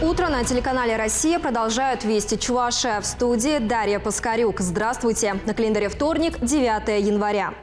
Утро на телеканале «Россия» продолжают «Вести Чувашия». В студии Дарья Паскарюк. Здравствуйте. На календаре вторник, 9 января.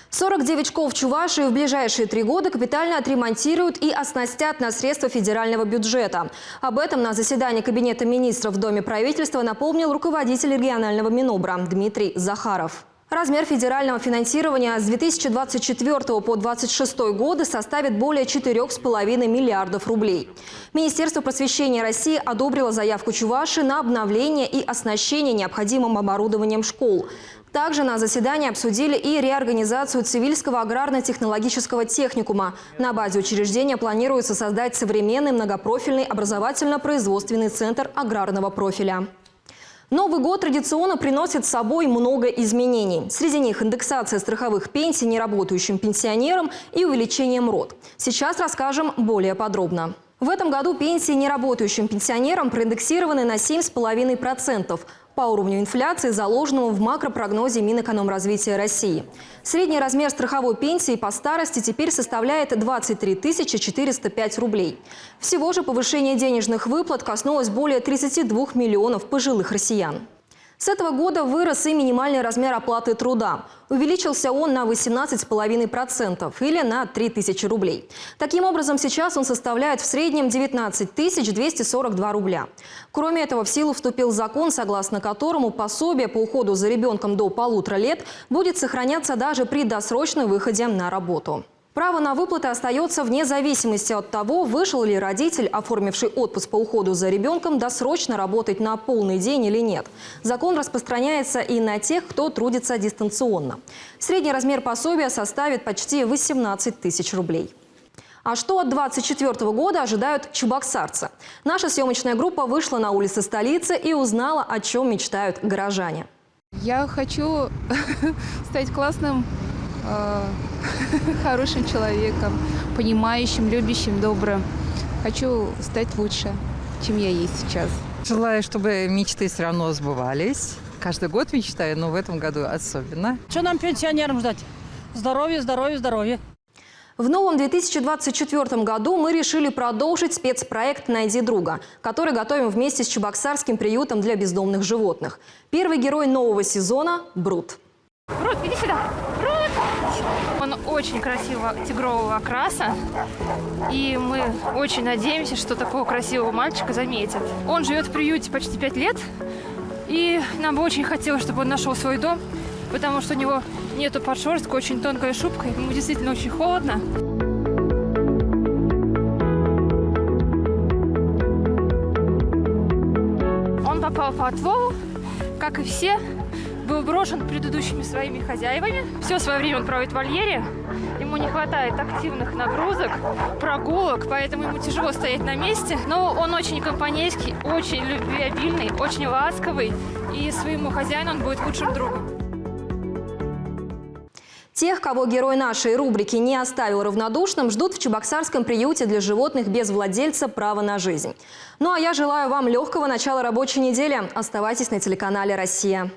49 школ в Чувашии в ближайшие 3 года капитально отремонтируют и оснастят на средства федерального бюджета.Об этом на заседании Кабинета министров в Доме правительства напомнил руководитель регионального Минобра Дмитрий Захаров. Размер федерального финансирования с 2024 по 2026 годы составит более 4,5 миллиардов рублей. Министерство просвещения России одобрило заявку Чувашии на обновление и оснащение необходимым оборудованием школ. Также на заседании обсудили и реорганизацию Цивильского аграрно-технологического техникума. На базе учреждения планируется создать современный многопрофильный образовательно-производственный центр аграрного профиля. Новый год традиционно приносит с собой много изменений. Среди них индексация страховых пенсий неработающим пенсионерам и увеличение МРОТ. Сейчас расскажем более подробно. В этом году пенсии неработающим пенсионерам проиндексированы на 7,5% по уровню инфляции, заложенному в макропрогнозе Минэкономразвития России. Средний размер страховой пенсии по старости теперь составляет 23 405 рублей. Всего же повышение денежных выплат коснулось более 32 миллионов пожилых россиян. С этого года вырос и минимальный размер оплаты труда. Увеличился он на 18,5% или на 3000 рублей. Таким образом, сейчас он составляет в среднем 19 242 рубля. Кроме этого, в силу вступил закон, согласно которому пособие по уходу за ребенком до 1,5 лет будет сохраняться даже при досрочном выходе на работу. Право на выплаты остается вне зависимости от того, вышел ли родитель, оформивший отпуск по уходу за ребенком, досрочно работать на полный день или нет. Закон распространяется и на тех, кто трудится дистанционно. Средний размер пособия составит почти 18 тысяч рублей. А что от 2024 года ожидают чебоксарцы? Наша съемочная группа вышла на улицы столицы и узнала, о чем мечтают горожане. Я хочу стать классным, хорошим человеком, понимающим, любящим, добрым. Хочу стать лучше, чем я есть сейчас. Желаю, чтобы мечты все равно сбывались. Каждый год мечтаю, но в этом году особенно. Что нам, пенсионерам, ждать? Здоровье, здоровье, здоровье. В новом 2024 году мы решили продолжить спецпроект «Найди друга», который готовим вместе с Чебоксарским приютом для бездомных животных. Первый герой нового сезона – Брут. Брут, иди сюда! Брут! Он очень красивого тигрового окраса, и мы очень надеемся, что такого красивого мальчика заметят. Он живет в приюте почти 5 лет, и нам бы очень хотелось, чтобы он нашел свой дом, потому что у него нету подшерстка, очень тонкая шубка, ему действительно очень холодно. Он попал в отвал, как и все. Был брошен предыдущими своими хозяевами. Все свое время он проводит в вольере. Ему не хватает активных нагрузок, прогулок, поэтому ему тяжело стоять на месте. Но он очень компанейский, очень любвеобильный, очень ласковый. И своему хозяину он будет лучшим другом. Тех, кого герой нашей рубрики не оставил равнодушным, ждут в Чебоксарском приюте для животных без владельца «Право на жизнь». Ну а я желаю вам легкого начала рабочей недели. Оставайтесь на телеканале «Россия».